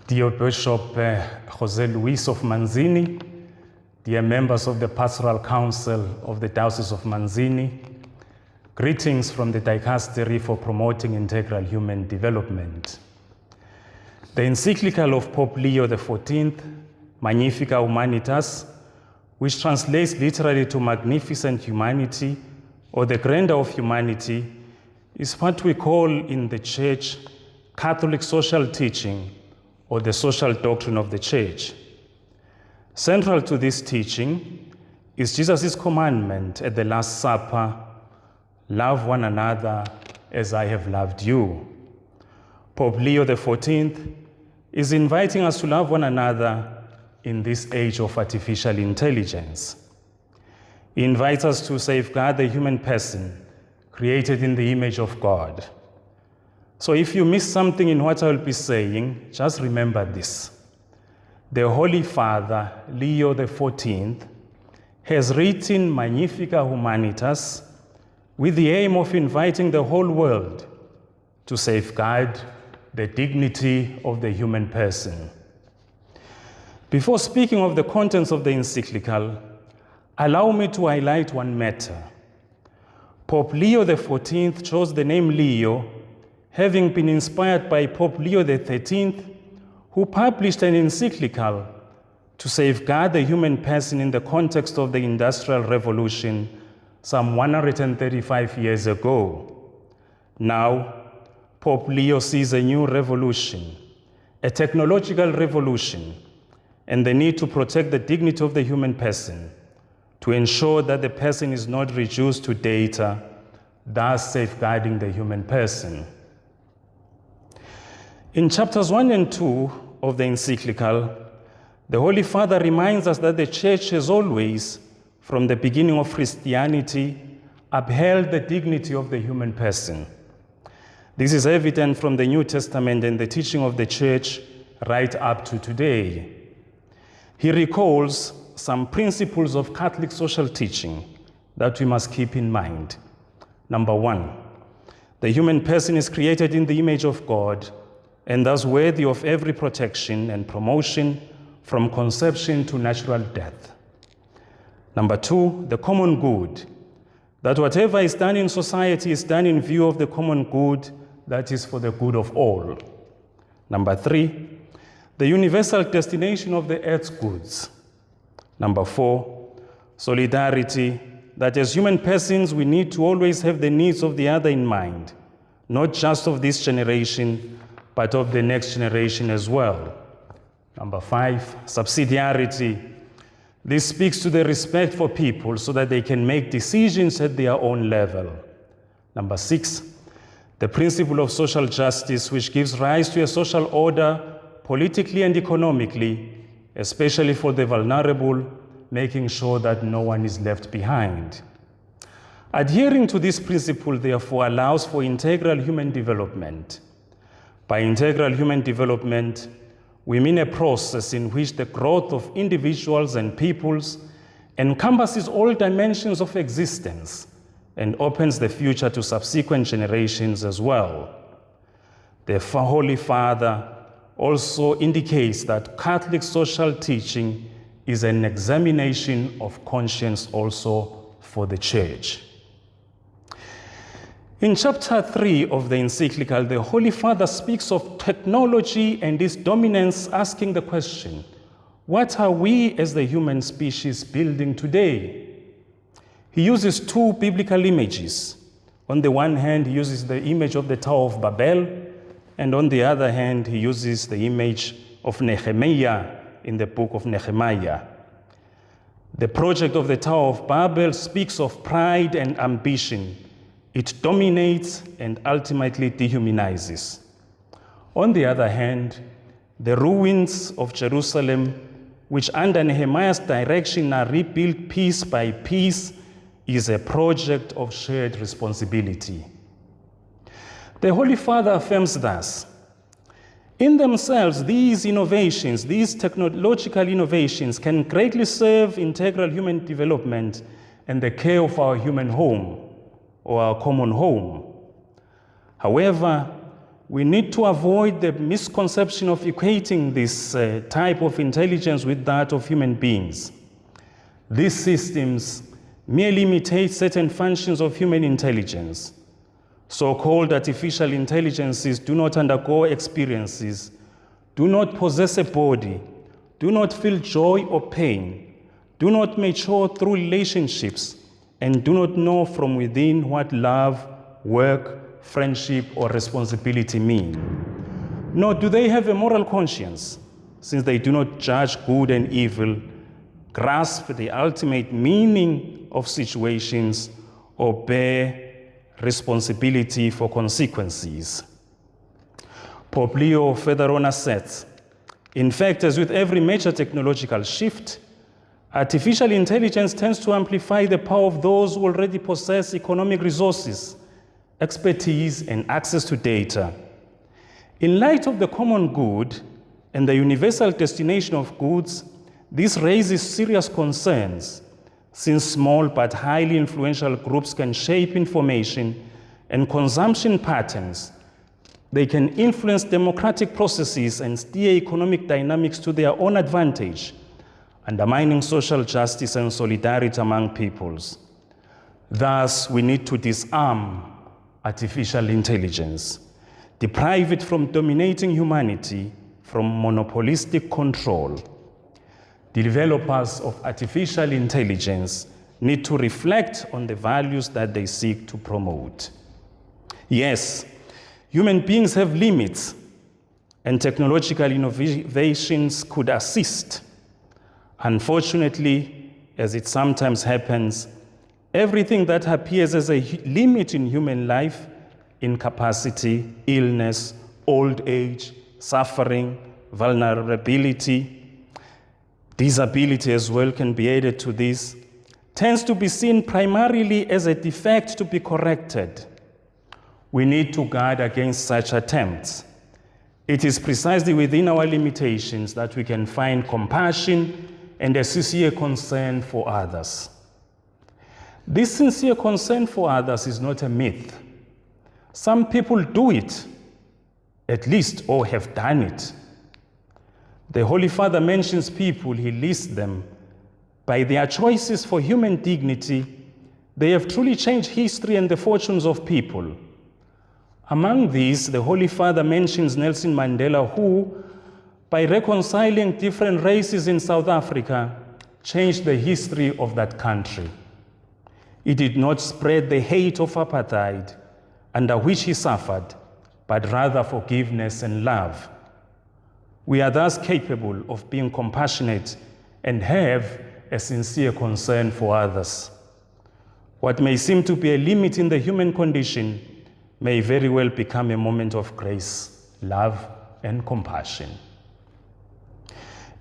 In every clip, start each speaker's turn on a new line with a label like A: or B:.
A: Dear Bishop Jose Luis of Manzini, dear members of the Pastoral Council of the Diocese of Manzini, greetings from the Dicastery for Promoting Integral Human Development. The encyclical of Pope Leo XIV, Magnifica Humanitas, which translates literally to Magnificent Humanity or the Grandeur of Humanity, is what we call in the Church Catholic social teaching or the social doctrine of the Church. Central to this teaching is Jesus' commandment at the Last Supper, love one another as I have loved you. Pope Leo XIV is inviting us to love one another in this age of artificial intelligence. He invites us to safeguard the human person created in the image of God. So if you miss something in what I will be saying, just remember this. The Holy Father, Leo XIV, has written Magnifica Humanitas with the aim of inviting the whole world to safeguard the dignity of the human person. Before speaking of the contents of the encyclical, allow me to highlight one matter. Pope Leo XIV chose the name Leo, having been inspired by Pope Leo XIII, who published an encyclical to safeguard the human person in the context of the Industrial Revolution some 135 years ago. Now, Pope Leo sees a new revolution, a technological revolution, and the need to protect the dignity of the human person, to ensure that the person is not reduced to data, thus safeguarding the human person. In chapters 1 and 2 of the encyclical, the Holy Father reminds us that the Church has always, from the beginning of Christianity, upheld the dignity of the human person. This is evident from the New Testament and the teaching of the Church right up to today. He recalls some principles of Catholic social teaching that we must keep in mind. Number 1, the human person is created in the image of God and thus worthy of every protection and promotion from conception to natural death. Number 2, the common good, that whatever is done in society is done in view of the common good that is for the good of all. Number 3, the universal destination of the earth's goods. Number 4, solidarity, that as human persons we need to always have the needs of the other in mind, not just of this generation, but of the next generation as well. Number 5, subsidiarity. This speaks to the respect for people so that they can make decisions at their own level. Number 6, the principle of social justice, which gives rise to a social order politically and economically, especially for the vulnerable, making sure that no one is left behind. Adhering to this principle, therefore, allows for integral human development. By integral human development, we mean a process in which the growth of individuals and peoples encompasses all dimensions of existence and opens the future to subsequent generations as well. The Holy Father also indicates that Catholic social teaching is an examination of conscience also for the Church. In chapter 3 of the encyclical, the Holy Father speaks of technology and its dominance, asking the question, what are we as the human species building today? He uses two biblical images. On the one hand, he uses the image of the Tower of Babel, and on the other hand, he uses the image of Nehemiah in the book of Nehemiah. The project of the Tower of Babel speaks of pride and ambition. It dominates and ultimately dehumanizes. On the other hand, the ruins of Jerusalem, which under Nehemiah's direction are rebuilt piece by piece, is a project of shared responsibility. The Holy Father affirms thus, in themselves, these innovations, these technological innovations can greatly serve integral human development and the care of our human home, or our common home. However, we need to avoid the misconception of equating this type of intelligence with that of human beings. These systems merely imitate certain functions of human intelligence. So-called artificial intelligences do not undergo experiences, do not possess a body, do not feel joy or pain, do not mature through relationships, and do not know from within what love, work, friendship, or responsibility mean. Nor do they have a moral conscience, since they do not judge good and evil, grasp the ultimate meaning of situations, or bear responsibility for consequences. Pope Leo further on asserts, in fact, as with every major technological shift, artificial intelligence tends to amplify the power of those who already possess economic resources, expertise, and access to data. In light of the common good and the universal destination of goods, this raises serious concerns, since small but highly influential groups can shape information and consumption patterns. They can influence democratic processes and steer economic dynamics to their own advantage, undermining social justice and solidarity among peoples. Thus, we need to disarm artificial intelligence, deprive it from dominating humanity, from monopolistic control. The developers of artificial intelligence need to reflect on the values that they seek to promote. Yes, human beings have limits, and technological innovations could assist. Unfortunately, as it sometimes happens, everything that appears as a limit in human life, incapacity, illness, old age, suffering, vulnerability, disability as well can be added to this, tends to be seen primarily as a defect to be corrected. We need to guard against such attempts. It is precisely within our limitations that we can find compassion and a sincere concern for others. This sincere concern for others is not a myth. Some people do it, at least, or have done it. The Holy Father mentions people, he lists them. By their choices for human dignity, they have truly changed history and the fortunes of people. Among these, the Holy Father mentions Nelson Mandela, who, by reconciling different races in South Africa, changed the history of that country. He did not spread the hate of apartheid, under which he suffered, but rather forgiveness and love. We are thus capable of being compassionate and have a sincere concern for others. What may seem to be a limit in the human condition may very well become a moment of grace, love, and compassion.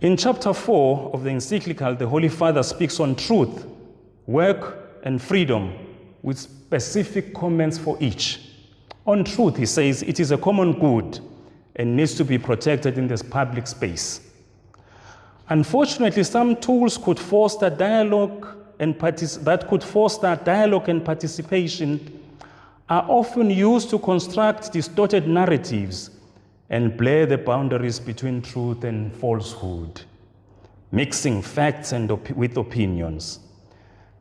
A: In chapter 4 of the encyclical, the Holy Father speaks on truth, work, and freedom, with specific comments for each. On truth, he says, it is a common good and needs to be protected in this public space. Unfortunately, some tools could foster dialogue and participation are often used to construct distorted narratives and blur the boundaries between truth and falsehood, mixing facts with opinions.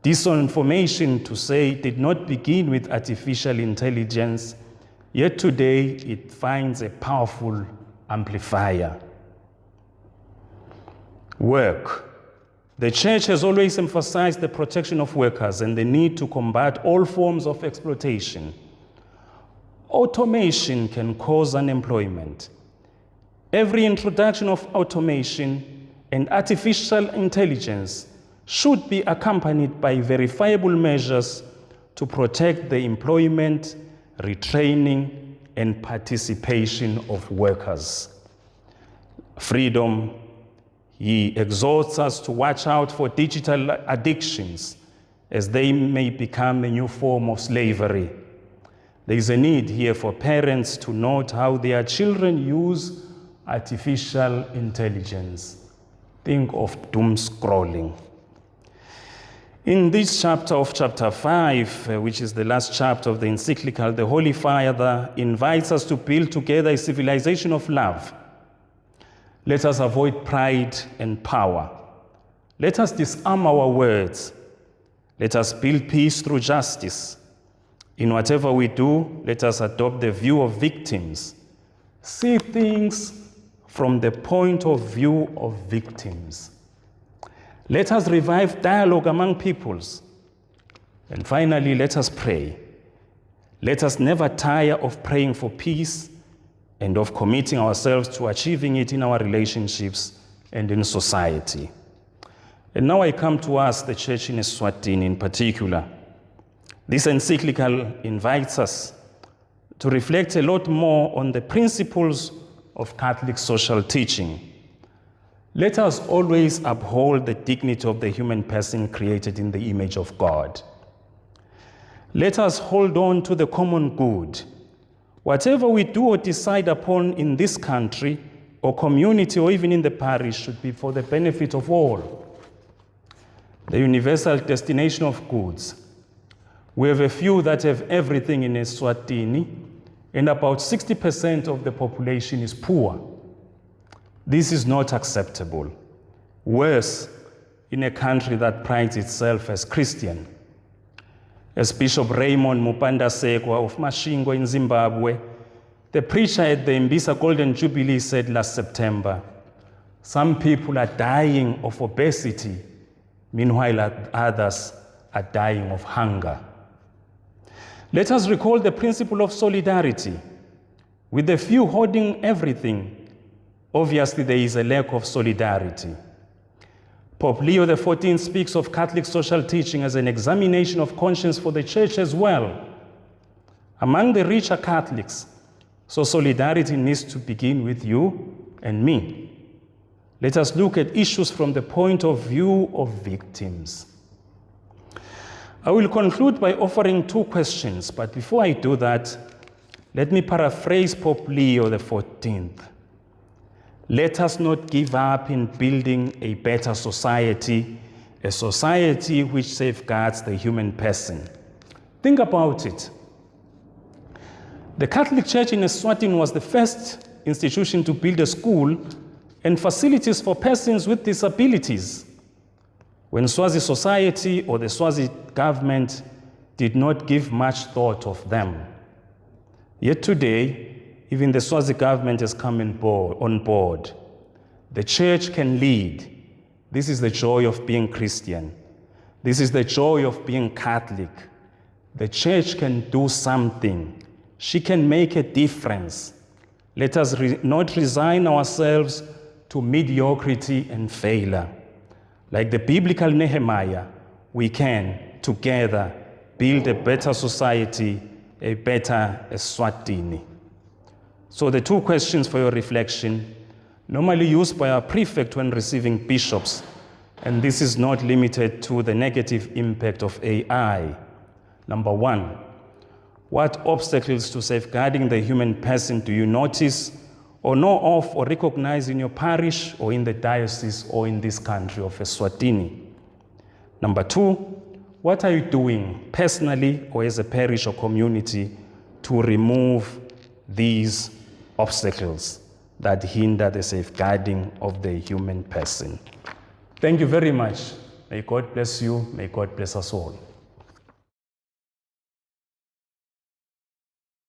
A: Disinformation, to say, did not begin with artificial intelligence, yet today it finds a powerful amplifier. Work. The Church has always emphasized the protection of workers and the need to combat all forms of exploitation. Automation can cause unemployment. Every introduction of automation and artificial intelligence should be accompanied by verifiable measures to protect the employment, retraining, and participation of workers. Freedom. He exhorts us to watch out for digital addictions, as they may become a new form of slavery. There is a need here for parents to note how their children use artificial intelligence. Think of doom scrolling. In this chapter of chapter 5, which is the last chapter of the encyclical, the Holy Father invites us to build together a civilization of love. Let us avoid pride and power. Let us disarm our words. Let us build peace through justice. In whatever we do, let us adopt the view of victims. See things from the point of view of victims. Let us revive dialogue among peoples. And finally, let us pray. Let us never tire of praying for peace and of committing ourselves to achieving it in our relationships and in society. And now I come to us, the Church in Eswatini in particular. This encyclical invites us to reflect a lot more on the principles of Catholic social teaching. Let us always uphold the dignity of the human person created in the image of God. Let us hold on to the common good. Whatever we do or decide upon in this country or community or even in the parish should be for the benefit of all. The universal destination of goods. We have a few that have everything in Eswatini, and about 60% of the population is poor. This is not acceptable. Worse, in a country that prides itself as Christian. As Bishop Raymond Mupandasekwa of Mashingo in Zimbabwe, the preacher at the Mbisa Golden Jubilee said last September, some people are dying of obesity, meanwhile others are dying of hunger. Let us recall the principle of solidarity. With the few hoarding everything, obviously there is a lack of solidarity. Pope Leo XIV speaks of Catholic social teaching as an examination of conscience for the Church as well. Among the richer Catholics, so solidarity needs to begin with you and me. Let us look at issues from the point of view of victims. I will conclude by offering two questions, but before I do that, let me paraphrase Pope Leo XIV. Let us not give up in building a better society, a society which safeguards the human person. Think about it. The Catholic Church in Eswatini was the first institution to build a school and facilities for persons with disabilities, when Swazi society or the Swazi government did not give much thought of them. Yet today, even the Swazi government has come on board. The Church can lead. This is the joy of being Christian. This is the joy of being Catholic. The Church can do something. She can make a difference. Let us not resign ourselves to mediocrity and failure. Like the biblical Nehemiah, we can together build a better society, a better Eswatini. So the two questions for your reflection, normally used by our prefect when receiving bishops, and this is not limited to the negative impact of AI. Number one, what obstacles to safeguarding the human person do you notice or know of or recognize in your parish or in the diocese or in this country of Eswatini? Number two, what are you doing personally or as a parish or community to remove these obstacles that hinder the safeguarding of the human person? Thank you very much. May God bless you. May God bless us all.